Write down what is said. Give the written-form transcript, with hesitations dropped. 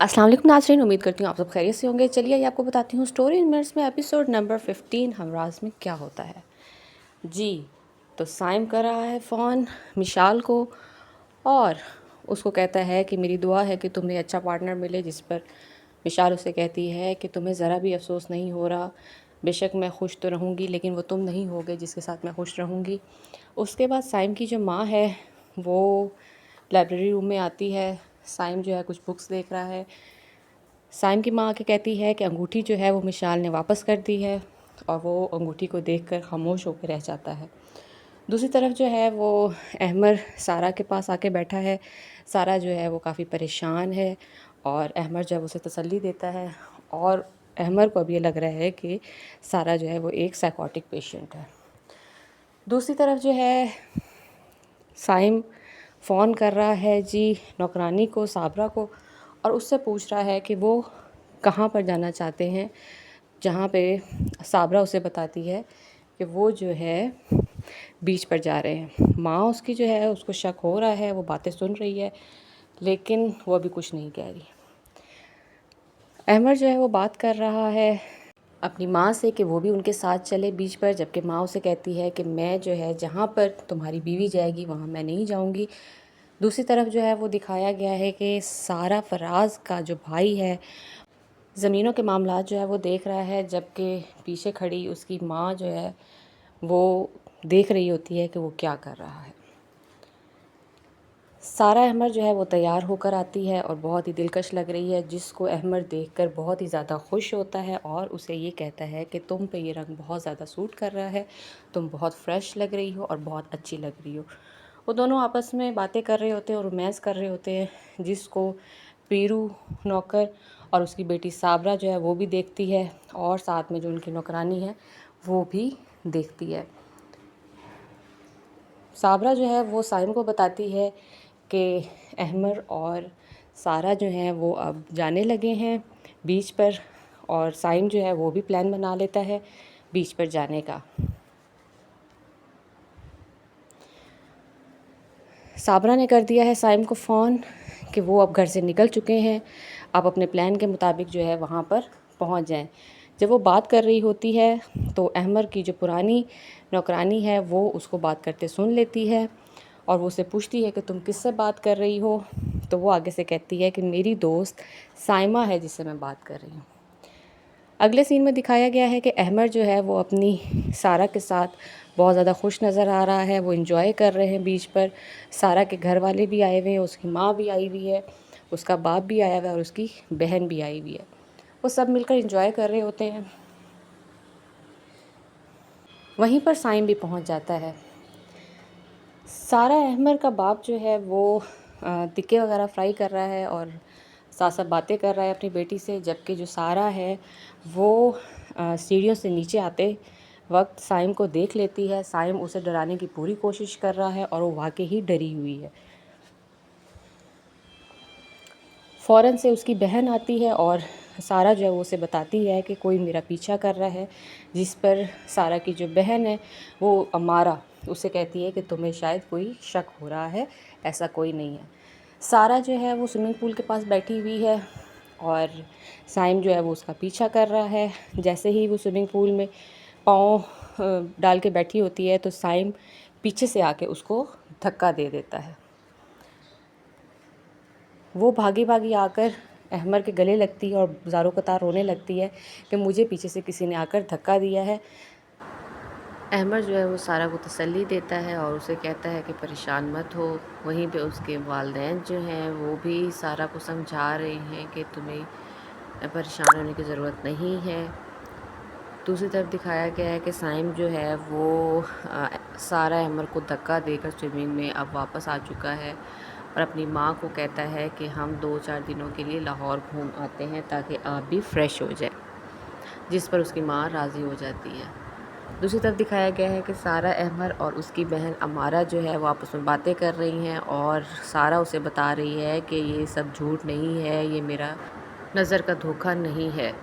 अस्सलाम वालेकुम नाज़रीन, उम्मीद करती हूँ आप सब खैरियत से होंगे। चलिए ये आपको बताती हूँ स्टोरी इन मिनट्स में एपिसोड नंबर 15 हमराज में क्या होता है। जी तो साइम कर रहा है फ़ोन मिशाल को और उसको कहता है कि मेरी दुआ है कि तुम्हें अच्छा पार्टनर मिले, जिस पर मिशाल उसे कहती है कि तुम्हें ज़रा भी अफसोस नहीं हो रहा, बेशक मैं खुश तो रहूँगी लेकिन वो तुम नहीं होगे जिसके साथ मैं खुश रहूँगी। उसके बाद साइम की जो माँ है वो लाइब्रेरी रूम में आती है। साइम जो है कुछ बुक्स देख रहा है। साइम की माँ आके कहती है कि अंगूठी जो है वो मिशाल ने वापस कर दी है और वो अंगूठी को देखकर खामोश होकर रह जाता है। दूसरी तरफ जो है वो अहमर सारा के पास आके बैठा है। सारा जो है वो काफ़ी परेशान है और अहमर जो है उसे तसल्ली देता है और अहमर को अब ये लग रहा है कि सारा जो है वो एक साइकोटिक पेशेंट है। दूसरी तरफ जो है साइम फ़ोन कर रहा है जी नौकरानी को, साबरा को, और उससे पूछ रहा है कि वो कहाँ पर जाना चाहते हैं, जहाँ पे साबरा उसे बताती है कि वो जो है बीच पर जा रहे हैं। माँ उसकी जो है उसको शक हो रहा है, वो बातें सुन रही है लेकिन वो अभी कुछ नहीं कह रही। अहमर जो है वो बात कर रहा है अपनी माँ से कि वो भी उनके साथ चले बीच पर, जबकि माँ उसे कहती है कि मैं जो है जहाँ पर तुम्हारी बीवी जाएगी वहाँ मैं नहीं जाऊँगी। दूसरी तरफ जो है वो दिखाया गया है कि सारा फराज का जो भाई है ज़मीनों के मामलात जो है वो देख रहा है, जबकि पीछे खड़ी उसकी माँ जो है वो देख रही होती है कि वो क्या कर रहा है। सारा अहमर जो है वो तैयार होकर आती है और बहुत ही दिलकश लग रही है, जिसको अहमर देखकर बहुत ही ज़्यादा खुश होता है और उसे ये कहता है कि तुम पे ये रंग बहुत ज़्यादा सूट कर रहा है, तुम बहुत फ्रेश लग रही हो और बहुत अच्छी लग रही हो। वो दोनों आपस में बातें कर रहे होते हैं और रोमांस कर रहे होते हैं, जिसको पीरू नौकर और उसकी बेटी साबरा जो है वो भी देखती है और साथ में जो उनकी नौकरानी है वो भी देखती है। साबरा जो है वो साइम को बताती है कि अहमर और सारा जो है वो अब जाने लगे हैं बीच पर, और साइम जो है वो भी प्लान बना लेता है बीच पर जाने का। साबरा ने कर दिया है साइम को फ़ोन कि वो अब घर से निकल चुके हैं, अब अपने प्लान के मुताबिक जो है वहाँ पर पहुँच जाएं। जब वो बात कर रही होती है तो अहमर की जो पुरानी नौकरानी है वो उसको बात करते सुन लेती है और वो उसे पूछती है कि तुम किससे बात कर रही हो, तो वो आगे से कहती है कि मेरी दोस्त साइमा है जिससे मैं बात कर रही हूँ। अगले सीन में दिखाया गया है कि अहमर जो है वो अपनी सारा के साथ बहुत ज़्यादा खुश नज़र आ रहा है, वो एंजॉय कर रहे हैं बीच पर। सारा के घर वाले भी आए हुए हैं, उसकी माँ भी आई हुई है, उसका बाप भी आया हुआ है और उसकी बहन भी आई हुई है। वो सब मिलकर एंजॉय कर रहे होते हैं। वहीं पर साइम भी पहुंच जाता है। सारा अहमर का बाप जो है वो टिक्के वगैरह फ्राई कर रहा है और साथ साथ बातें कर रहा है अपनी बेटी से, जबकि जो सारा है वो सीढ़ियों से नीचे आते वक्त साइम को देख लेती है। साइम उसे डराने की पूरी कोशिश कर रहा है और वो वाकई ही डरी हुई है। फ़ौरन से उसकी बहन आती है और सारा जो है वो उसे बताती है कि कोई मेरा पीछा कर रहा है, जिस पर सारा की जो बहन है वो अमारा उसे कहती है कि तुम्हें शायद कोई शक हो रहा है, ऐसा कोई नहीं है। सारा जो है वो स्विमिंग पूल के पास बैठी हुई है और साइम जो है वो उसका पीछा कर रहा है। जैसे ही वो स्विमिंग पूल में पाँव डाल के बैठी होती है तो साइम पीछे से आके उसको धक्का दे देता है। वो भागी भागी आकर अहमर के गले लगती है और ज़ारों कतार रोने लगती है कि मुझे पीछे से किसी ने आकर धक्का दिया है। अहमर जो है वो सारा को तसल्ली देता है और उसे कहता है कि परेशान मत हो। वहीं पे उसके वालिदैन जो हैं वो भी सारा को समझा रहे हैं कि तुम्हें परेशान होने की ज़रूरत नहीं है। दूसरी तरफ दिखाया गया है कि साइम जो है वो सारा अहमर को धक्का देकर स्विमिंग में अब वापस आ चुका है और अपनी माँ को कहता है कि हम 2-4 दिनों के लिए लाहौर घूम आते हैं ताकि आप भी फ्रेश हो जाए, जिस पर उसकी माँ राज़ी हो जाती है। दूसरी तरफ दिखाया गया है कि सारा अहमर और उसकी बहन अमारा जो है वो आपस में बातें कर रही हैं और सारा उसे बता रही है कि ये सब झूठ नहीं है, ये मेरा नज़र का धोखा नहीं है।